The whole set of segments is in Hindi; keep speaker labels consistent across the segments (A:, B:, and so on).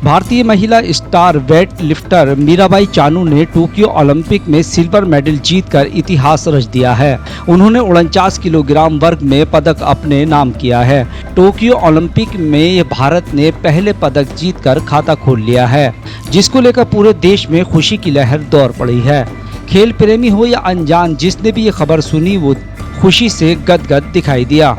A: भारतीय महिला star weight lifter Mirabai Chanu ने टोक्यो ओलंपिक में सिल्वर मेडल जीतकर इतिहास रच दिया है। उन्होंने 49 किलोग्राम वर्ग में पदक अपने नाम किया है। टोक्यो ओलंपिक में भारत ने पहले पदक जीतकर खाता खोल लिया है, जिसको लेकर पूरे देश में खुशी की लहर दौड़ पड़ी है। खेल प्रेमी हो या अनजान, जिसने भी ये खबर सुनी वो खुशी से गदगद दिखाई दिया।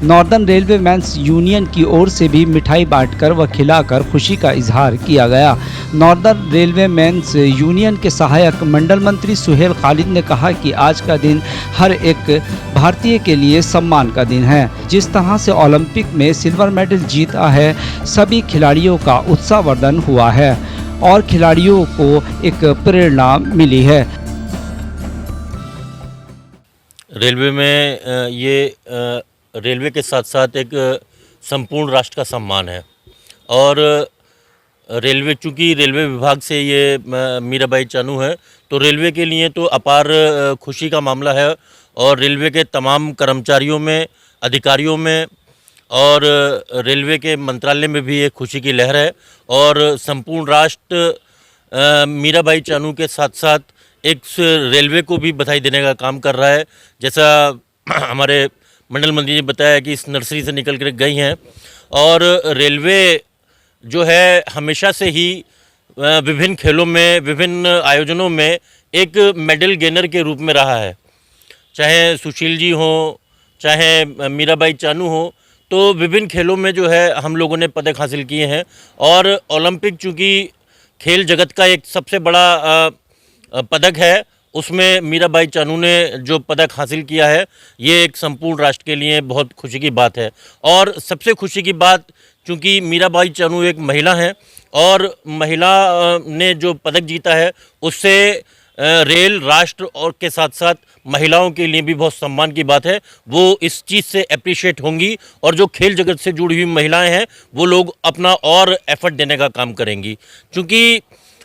A: नॉर्दर्न रेलवे मेंस यूनियन की ओर से भी मिठाई बांटकर व खिलाकर खुशी का इजहार किया गया। नॉर्दर्न रेलवे मेंस यूनियन के सहायक मंडल मंत्री सुहेल खालिद ने कहा कि आज का दिन हर एक भारतीय के लिए सम्मान का दिन है। जिस तरह से ओलंपिक में सिल्वर मेडल जीता है, सभी खिलाड़ियों का उत्साहवर्धन हुआ है और खिलाड़ियों को एक प्रेरणा मिली है।
B: रेलवे में ये रेलवे के साथ साथ एक संपूर्ण राष्ट्र का सम्मान है और रेलवे, चूँकि रेलवे विभाग से ये मीराबाई चानू है, तो रेलवे के लिए तो अपार खुशी का मामला है और रेलवे के तमाम कर्मचारियों में, अधिकारियों में और रेलवे के मंत्रालय में भी एक खुशी की लहर है और संपूर्ण राष्ट्र मीराबाई चानू के साथ साथ एक रेलवे को भी बधाई देने का काम कर रहा है। जैसा हमारे मंडल मंत्री ने बताया कि इस नर्सरी से निकल कर गई हैं और रेलवे जो है हमेशा से ही विभिन्न खेलों में, विभिन्न आयोजनों में एक मेडल गेनर के रूप में रहा है। चाहे सुशील जी हों, चाहे मीराबाई चानू हो, तो विभिन्न खेलों में जो है हम लोगों ने पदक हासिल किए हैं और ओलंपिक चूँकि खेल जगत का एक सबसे बड़ा पदक है, उसमें मीराबाई चानू ने जो पदक हासिल किया है, ये एक संपूर्ण राष्ट्र के लिए बहुत खुशी की बात है। और सबसे खुशी की बात, चूँकि मीराबाई चानू एक महिला हैं और महिला ने जो पदक जीता है उससे रेल, राष्ट्र और के साथ साथ महिलाओं के लिए भी बहुत सम्मान की बात है। वो इस चीज़ से अप्रिशिएट होंगी और जो खेल जगत से जुड़ी हुई महिलाएं हैं वो लोग अपना और एफर्ट देने का काम करेंगी। चूँकि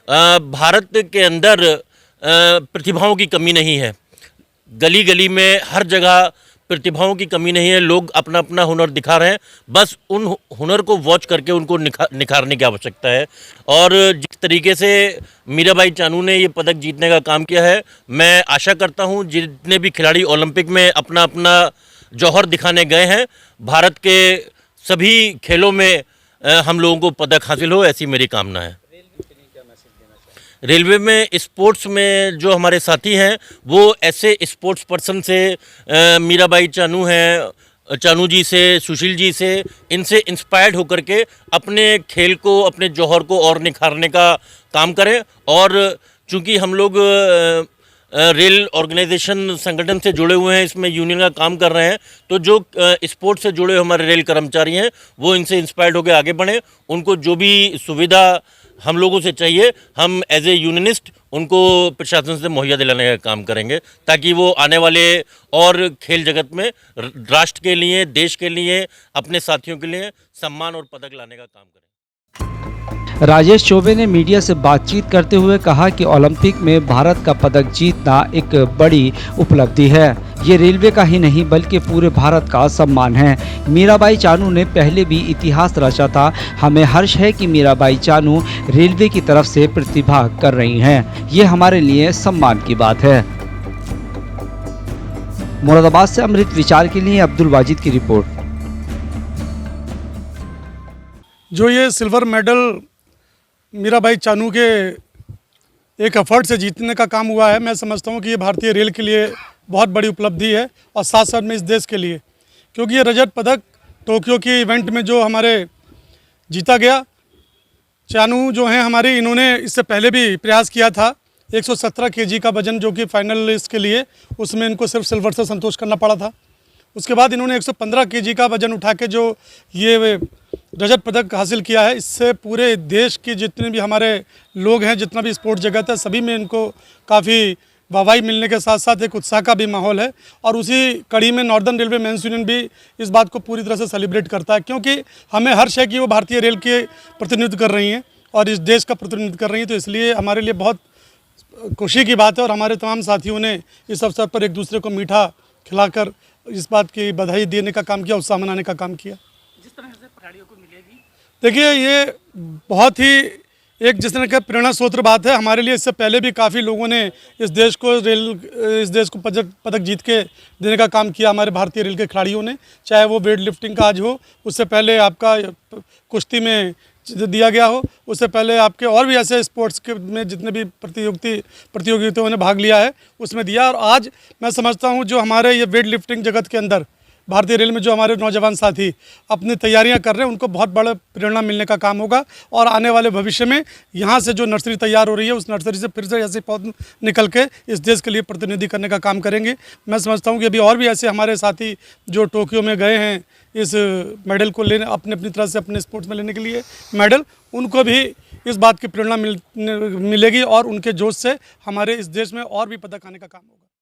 B: भारत के अंदर प्रतिभाओं की कमी नहीं है, गली गली में हर जगह प्रतिभाओं की कमी नहीं है। लोग अपना अपना हुनर दिखा रहे हैं, बस उन हुनर को वॉच करके उनको निखारने की आवश्यकता है। और जिस तरीके से मीराबाई चानू ने ये पदक जीतने का काम किया है, मैं आशा करता हूँ जितने भी खिलाड़ी ओलंपिक में अपना अपना जौहर दिखाने गए हैं, भारत के सभी खेलों में हम लोगों को पदक हासिल हो, ऐसी मेरी कामना है। रेलवे में स्पोर्ट्स में जो हमारे साथी हैं वो ऐसे स्पोर्ट्स पर्सन से, मीराबाई चानू हैं, चानू जी से, सुशील जी से, इनसे इंस्पायर्ड होकर के अपने खेल को, अपने जौहर को और निखारने का काम करें। और चूँकि हम लोग रेल ऑर्गेनाइजेशन संगठन से जुड़े हुए हैं, इसमें यूनियन का काम कर रहे हैं, तो जो स्पोर्ट्स से जुड़े हमारे रेल कर्मचारी हैं वो इनसे इंस्पायर्ड होकर आगे बढ़ें। उनको जो भी सुविधा हम लोगों से चाहिए, हम एज ए यूनियनिस्ट उनको प्रशासन से मुहैया दिलाने का काम करेंगे, ताकि वो आने वाले और खेल जगत में राष्ट्र के लिए, देश के लिए, अपने साथियों के लिए सम्मान और पदक लाने का काम करें।
A: राजेश चौबे ने मीडिया से बातचीत करते हुए कहा कि ओलंपिक में भारत का पदक जीतना एक बड़ी उपलब्धि है। ये रेलवे का ही नहीं बल्कि पूरे भारत का सम्मान है। मीराबाई चानू ने पहले भी इतिहास रचा था। हमें हर्ष है कि मीराबाई चानू रेलवे की तरफ से प्रतिभा कर रही हैं। ये हमारे लिए सम्मान की बात है। मुरादाबाद से अमृत विचार के लिए अब्दुल वाजिद की रिपोर्ट।
C: जो ये सिल्वर मेडल मीराबाई चानू के एक एफर्ट से जीतने का काम हुआ है, मैं समझता हूँ कि ये भारतीय रेल के लिए बहुत बड़ी उपलब्धि है और साथ साथ में इस देश के लिए, क्योंकि ये रजत पदक टोक्यो के इवेंट में जो हमारे जीता गया। चानू जो हैं हमारे, इन्होंने इससे पहले भी प्रयास किया था 117 केजी का वजन जो कि फाइनलिस्ट के लिए, उसमें इनको सिर्फ सिल्वर से संतोष करना पड़ा था। उसके बाद इन्होंने 115 केजी का वजन उठा के जो ये रजत पदक हासिल किया है, इससे पूरे देश के जितने भी हमारे लोग हैं, जितना भी स्पोर्ट्स जगत है, सभी में इनको काफ़ी वाहवाही मिलने के साथ साथ एक उत्साह का भी माहौल है। और उसी कड़ी में नॉर्दर्न रेलवे मेंस यूनियन भी इस बात को पूरी तरह से सेलिब्रेट करता है, क्योंकि हमें हर्ष है कि वो भारतीय रेल के प्रतिनिधित्व कर रही हैं और इस देश का प्रतिनिधित्व कर रही हैं। तो इसलिए हमारे लिए बहुत खुशी की बात है और हमारे तमाम साथियों ने इस अवसर पर एक दूसरे को मीठा खिलाकर इस बात की बधाई देने का काम किया, उत्साह मनाने का काम किया। जिस तरह से खिलाड़ियों को मिलेगी देखिए, ये बहुत ही एक जिस तरह का प्रेरणा स्रोत बात है हमारे लिए। इससे पहले भी काफ़ी लोगों ने इस देश को पदक जीत के देने का काम किया, हमारे भारतीय रेल के खिलाड़ियों ने। चाहे वो वेट लिफ्टिंग का आज हो, उससे पहले आपका कुश्ती में दिया गया हो, उससे पहले आपके और भी ऐसे स्पोर्ट्स के में जितने भी प्रतियोगिताओं ने भाग लिया है उसमें दिया। और आज मैं समझता हूँ जो हमारे ये वेट लिफ्टिंग जगत के अंदर भारतीय रेल में जो हमारे नौजवान साथी अपनी तैयारियां कर रहे हैं, उनको बहुत बड़ा प्रेरणा मिलने का काम होगा। और आने वाले भविष्य में यहाँ से जो नर्सरी तैयार हो रही है, उस नर्सरी से फिर से ऐसे पौधे निकल के इस देश के लिए प्रतिनिधि करने का काम करेंगे। मैं समझता हूँ कि अभी और भी ऐसे हमारे साथी जो टोक्यो में गए हैं इस मेडल को लेने, अपनी तरह से अपने स्पोर्ट्स में लेने के लिए मेडल, उनको भी इस बात की प्रेरणा मिलेगी और उनके जोश से हमारे इस देश में और भी पदक आने का काम होगा।